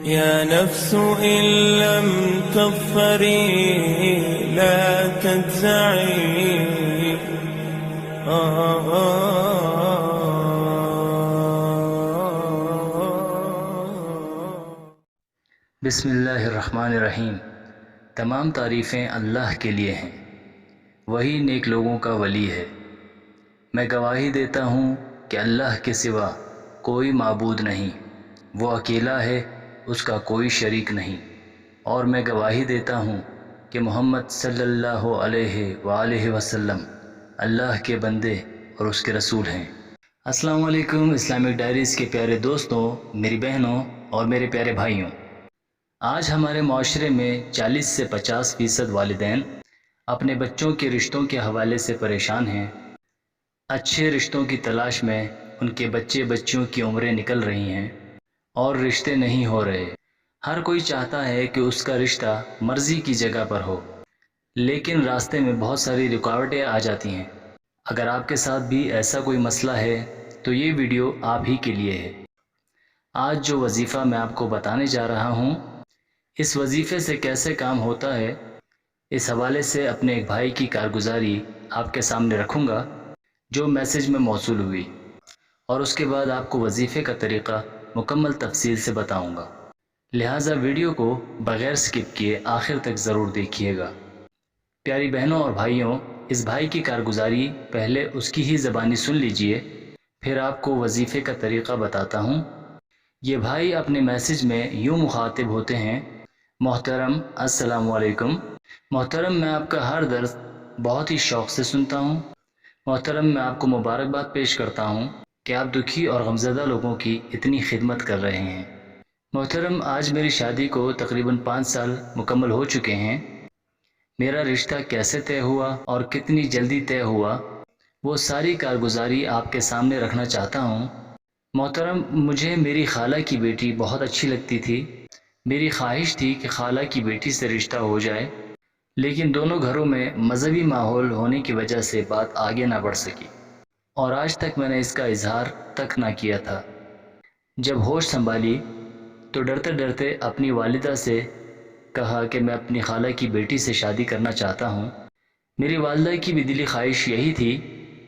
يا نفس إن لم تظفري لا تجزعي. بسم اللہ الرحمن الرحیم۔ تمام تعریفیں اللہ کے لیے ہیں، وہی نیک لوگوں کا ولی ہے۔ میں گواہی دیتا ہوں کہ اللہ کے سوا کوئی معبود نہیں، وہ اکیلا ہے، اس کا کوئی شریک نہیں، اور میں گواہی دیتا ہوں کہ محمد صلی اللہ علیہ وآلہ وسلم اللہ کے بندے اور اس کے رسول ہیں۔ السلام علیکم اسلامک ڈائریز کے پیارے دوستوں، میری بہنوں اور میرے پیارے بھائیوں۔ آج ہمارے معاشرے میں 40 سے 50% والدین اپنے بچوں کے رشتوں کے حوالے سے پریشان ہیں۔ اچھے رشتوں کی تلاش میں ان کے بچے بچیوں کی عمریں نکل رہی ہیں اور رشتے نہیں ہو رہے۔ ہر کوئی چاہتا ہے کہ اس کا رشتہ مرضی کی جگہ پر ہو، لیکن راستے میں بہت ساری رکاوٹیں آ جاتی ہیں۔ اگر آپ کے ساتھ بھی ایسا کوئی مسئلہ ہے تو یہ ویڈیو آپ ہی کے لیے ہے۔ آج جو وظیفہ میں آپ کو بتانے جا رہا ہوں، اس وظیفے سے کیسے کام ہوتا ہے، اس حوالے سے اپنے ایک بھائی کی کارگزاری آپ کے سامنے رکھوں گا جو میسج میں موصول ہوئی، اور اس کے بعد آپ کو وظیفے کا طریقہ مکمل تفصیل سے بتاؤں گا، لہٰذا ویڈیو کو بغیر سکپ کیے آخر تک ضرور دیکھیے گا۔ پیاری بہنوں اور بھائیوں، اس بھائی کی کارگزاری پہلے اس کی ہی زبانی سن لیجئے، پھر آپ کو وظیفے کا طریقہ بتاتا ہوں۔ یہ بھائی اپنے میسج میں یوں مخاطب ہوتے ہیں: محترم السلام علیکم۔ محترم، میں آپ کا ہر درس بہت ہی شوق سے سنتا ہوں۔ محترم، میں آپ کو مبارکباد پیش کرتا ہوں کہ آپ دکھی اور غمزدہ لوگوں کی اتنی خدمت کر رہے ہیں۔ محترم، آج میری شادی کو تقریباً 5 سال مکمل ہو چکے ہیں۔ میرا رشتہ کیسے طے ہوا اور کتنی جلدی طے ہوا، وہ ساری کارگزاری آپ کے سامنے رکھنا چاہتا ہوں۔ محترم، مجھے میری خالہ کی بیٹی بہت اچھی لگتی تھی۔ میری خواہش تھی کہ خالہ کی بیٹی سے رشتہ ہو جائے، لیکن دونوں گھروں میں مذہبی ماحول ہونے کی وجہ سے بات آگے نہ بڑھ سکی، اور آج تک میں نے اس کا اظہار تک نہ کیا تھا۔ جب ہوش سنبھالی تو ڈرتے ڈرتے اپنی والدہ سے کہا کہ میں اپنی خالہ کی بیٹی سے شادی کرنا چاہتا ہوں۔ میری والدہ کی بھی دلی خواہش یہی تھی،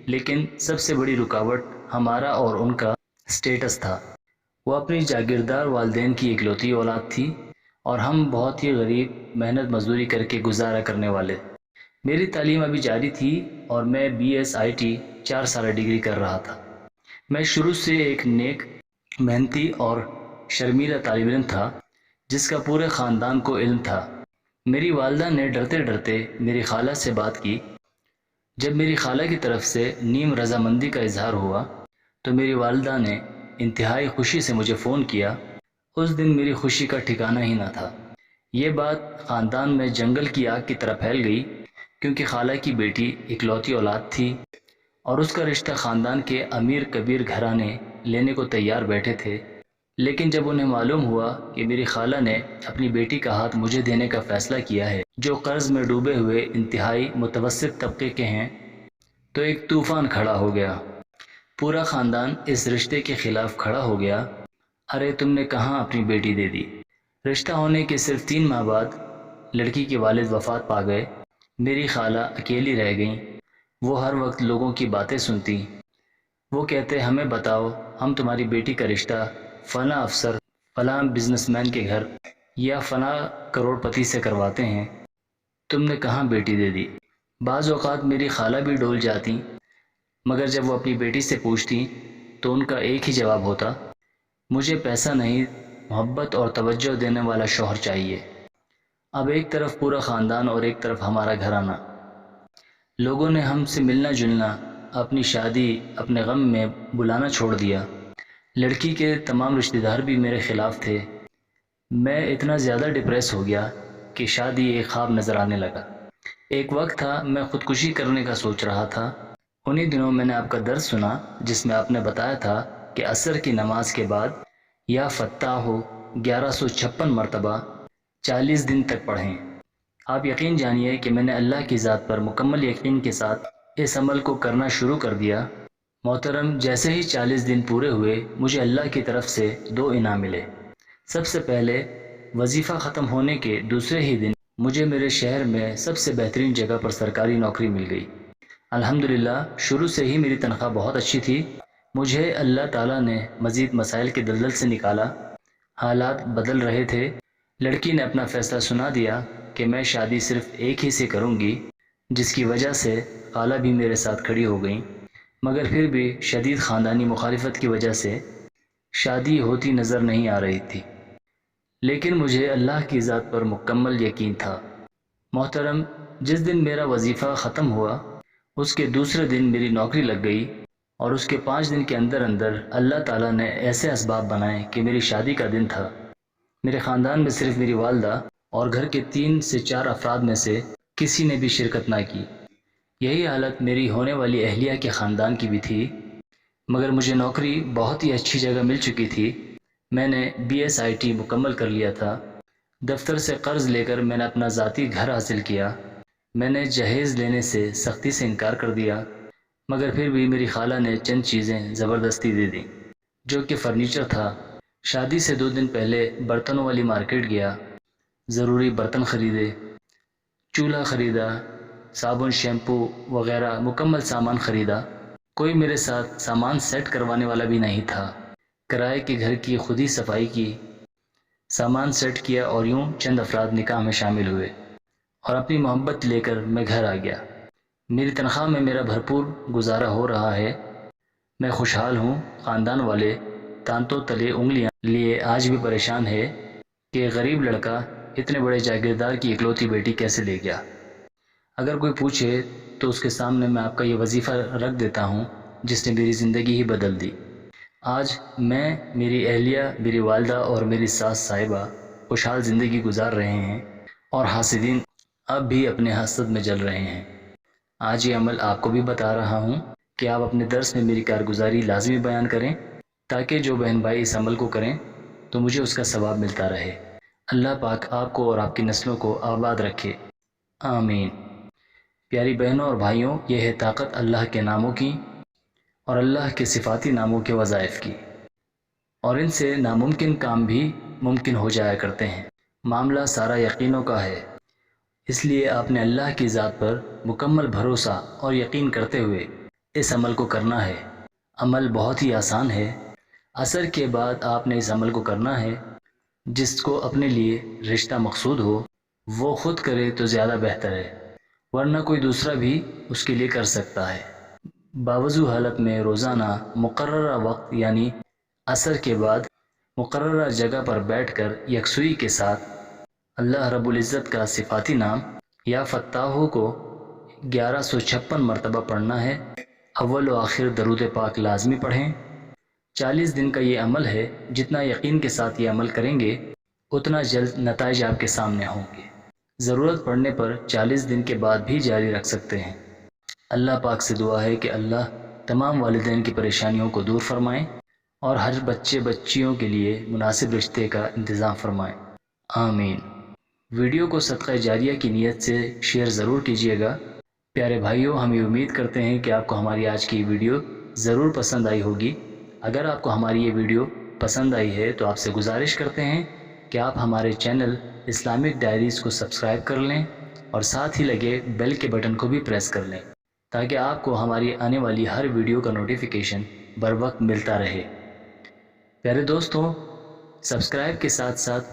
لیکن سب سے بڑی رکاوٹ ہمارا اور ان کا سٹیٹس تھا۔ وہ اپنی جاگیردار والدین کی اکلوتی اولاد تھی اور ہم بہت ہی غریب، محنت مزدوری کر کے گزارا کرنے والے۔ میری تعلیم ابھی جاری تھی اور میں BSIT 4 سالہ ڈگری کر رہا تھا۔ میں شروع سے ایک نیک، محنتی اور شرمیلا طالب علم تھا جس کا پورے خاندان کو علم تھا۔ میری والدہ نے ڈرتے ڈرتے میری خالہ سے بات کی۔ جب میری خالہ کی طرف سے نیم رضامندی کا اظہار ہوا تو میری والدہ نے انتہائی خوشی سے مجھے فون کیا۔ اس دن میری خوشی کا ٹھکانہ ہی نہ تھا۔ یہ بات خاندان میں جنگل کی آگ کی طرح پھیل گئی، کیونکہ خالہ کی بیٹی اکلوتی اولاد تھی اور اس کا رشتہ خاندان کے امیر کبیر گھرانے لینے کو تیار بیٹھے تھے۔ لیکن جب انہیں معلوم ہوا کہ میری خالہ نے اپنی بیٹی کا ہاتھ مجھے دینے کا فیصلہ کیا ہے، جو قرض میں ڈوبے ہوئے انتہائی متوسط طبقے کے ہیں، تو ایک طوفان کھڑا ہو گیا۔ پورا خاندان اس رشتے کے خلاف کھڑا ہو گیا۔ ارے تم نے کہاں اپنی بیٹی دے دی؟ رشتہ ہونے کے صرف 3 ماہ بعد لڑکی کے والد وفات پا گئے۔ میری خالہ اکیلی رہ گئیں۔ وہ ہر وقت لوگوں کی باتیں سنتی۔ وہ کہتے ہمیں بتاؤ، ہم تمہاری بیٹی کا رشتہ فلاں افسر، فلاں بزنس مین کے گھر یا فلاں کروڑ پتی سے کرواتے ہیں، تم نے کہاں بیٹی دے دی؟ بعض اوقات میری خالہ بھی ڈول جاتی، مگر جب وہ اپنی بیٹی سے پوچھتی تو ان کا ایک ہی جواب ہوتا: مجھے پیسہ نہیں، محبت اور توجہ دینے والا شوہر چاہیے۔ اب ایک طرف پورا خاندان اور ایک طرف ہمارا گھرانہ۔ لوگوں نے ہم سے ملنا جلنا، اپنی شادی اپنے غم میں بلانا چھوڑ دیا۔ لڑکی کے تمام رشتہ دار بھی میرے خلاف تھے۔ میں اتنا زیادہ ڈپریس ہو گیا کہ شادی ایک خواب نظر آنے لگا۔ ایک وقت تھا میں خودکشی کرنے کا سوچ رہا تھا۔ انہی دنوں میں نے آپ کا درس سنا جس میں آپ نے بتایا تھا کہ عصر کی نماز کے بعد یا فتاح 1156 مرتبہ 40 دن تک پڑھیں۔ آپ یقین جانیے کہ میں نے اللہ کی ذات پر مکمل یقین کے ساتھ اس عمل کو کرنا شروع کر دیا۔ محترم، جیسے ہی 40 دن پورے ہوئے، مجھے اللہ کی طرف سے 2 انعام ملے۔ سب سے پہلے وظیفہ ختم ہونے کے دوسرے ہی دن مجھے میرے شہر میں سب سے بہترین جگہ پر سرکاری نوکری مل گئی۔ الحمدللہ شروع سے ہی میری تنخواہ بہت اچھی تھی۔ مجھے اللہ تعالیٰ نے مزید مسائل کے دلدل سے نکالا۔ حالات بدل رہے تھے۔ لڑکی نے اپنا فیصلہ سنا دیا کہ میں شادی صرف ایک ہی سے کروں گی، جس کی وجہ سے خالہ بھی میرے ساتھ کھڑی ہو گئیں، مگر پھر بھی شدید خاندانی مخالفت کی وجہ سے شادی ہوتی نظر نہیں آ رہی تھی۔ لیکن مجھے اللہ کی ذات پر مکمل یقین تھا۔ محترم، جس دن میرا وظیفہ ختم ہوا اس کے دوسرے دن میری نوکری لگ گئی، اور اس کے 5 دن کے اندر اللہ تعالیٰ نے ایسے اسباب بنائے کہ میری شادی کا دن تھا۔ میرے خاندان میں صرف میری والدہ اور گھر کے 3 سے 4 افراد میں سے کسی نے بھی شرکت نہ کی۔ یہی حالت میری ہونے والی اہلیہ کے خاندان کی بھی تھی، مگر مجھے نوکری بہت ہی اچھی جگہ مل چکی تھی۔ میں نے BSIT مکمل کر لیا تھا۔ دفتر سے قرض لے کر میں نے اپنا ذاتی گھر حاصل کیا۔ میں نے جہیز لینے سے سختی سے انکار کر دیا، مگر پھر بھی میری خالہ نے چند چیزیں زبردستی دے دیں، جو کہ فرنیچر تھا۔ شادی سے 2 دن پہلے برتنوں والی مارکیٹ گیا، ضروری برتن خریدے، چولہا خریدا، صابن، شیمپو وغیرہ مکمل سامان خریدا۔ کوئی میرے ساتھ سامان سیٹ کروانے والا بھی نہیں تھا۔ کرائے کے گھر کی خود ہی صفائی کی، سامان سیٹ کیا، اور یوں چند افراد نکاح میں شامل ہوئے اور اپنی محبت لے کر میں گھر آ گیا۔ میری تنخواہ میں میرا بھرپور گزارا ہو رہا ہے۔ میں خوشحال ہوں۔ خاندان والے تانتوں تلے انگلیاں لیے آج بھی پریشان ہے کہ غریب لڑکا اتنے بڑے جاگیردار کی اکلوتی بیٹی کیسے لے گیا۔ اگر کوئی پوچھے تو اس کے سامنے میں آپ کا یہ وظیفہ رکھ دیتا ہوں جس نے میری زندگی ہی بدل دی۔ آج میں، میری اہلیہ، میری والدہ اور میری ساس صاحبہ خوشحال زندگی گزار رہے ہیں، اور حاسدین اب بھی اپنے حسد میں جل رہے ہیں۔ آج یہ عمل آپ کو بھی بتا رہا ہوں کہ آپ اپنے درس میں میری کارگزاری لازمی بیان کریں، تاکہ جو بہن بھائی اس عمل کو کریں تو مجھے اس کا ثواب ملتا رہے۔ اللہ پاک آپ کو اور آپ کی نسلوں کو آباد رکھے، آمین۔ پیاری بہنوں اور بھائیوں، یہ ہے طاقت اللہ کے ناموں کی اور اللہ کے صفاتی ناموں کے وظائف کی، اور ان سے ناممکن کام بھی ممکن ہو جایا کرتے ہیں۔ معاملہ سارا یقینوں کا ہے، اس لیے آپ نے اللہ کی ذات پر مکمل بھروسہ اور یقین کرتے ہوئے اس عمل کو کرنا ہے۔ عمل بہت ہی آسان ہے۔ عصر کے بعد آپ نے اس عمل کو کرنا ہے۔ جس کو اپنے لیے رشتہ مقصود ہو وہ خود کرے تو زیادہ بہتر ہے، ورنہ کوئی دوسرا بھی اس کے لیے کر سکتا ہے۔ باوضو حالت میں روزانہ مقررہ وقت یعنی عصر کے بعد مقررہ جگہ پر بیٹھ کر یکسوئی کے ساتھ اللہ رب العزت کا صفاتی نام یا فتاحو کو 1156 مرتبہ پڑھنا ہے۔ اول و آخر درود پاک لازمی پڑھیں۔ 40 دن کا یہ عمل ہے۔ جتنا یقین کے ساتھ یہ عمل کریں گے اتنا جلد نتائج آپ کے سامنے ہوں گے۔ ضرورت پڑنے پر 40 دن کے بعد بھی جاری رکھ سکتے ہیں۔ اللہ پاک سے دعا ہے کہ اللہ تمام والدین کی پریشانیوں کو دور فرمائیں اور ہر بچے بچیوں کے لیے مناسب رشتے کا انتظام فرمائیں، آمین۔ ویڈیو کو صدقہ جاریہ کی نیت سے شیئر ضرور کیجیے گا۔ پیارے بھائیوں، ہم یہ امید کرتے ہیں کہ آپ کو ہماری آج کی ویڈیو ضرور پسند آئی ہوگی۔ اگر آپ کو ہماری یہ ویڈیو پسند آئی ہے تو آپ سے گزارش کرتے ہیں کہ آپ ہمارے چینل اسلامک ڈائریز کو سبسکرائب کر لیں اور ساتھ ہی لگے بیل کے بٹن کو بھی پریس کر لیں، تاکہ آپ کو ہماری آنے والی ہر ویڈیو کا نوٹیفیکیشن بر وقت ملتا رہے۔ پیارے دوستوں، سبسکرائب کے ساتھ ساتھ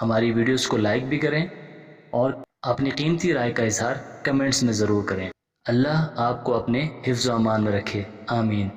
ہماری ویڈیوز کو لائک بھی کریں اور اپنی قیمتی رائے کا اظہار کمنٹس میں ضرور کریں۔ اللہ آپ کو اپنے حفظ و امان میں رکھے، آمین۔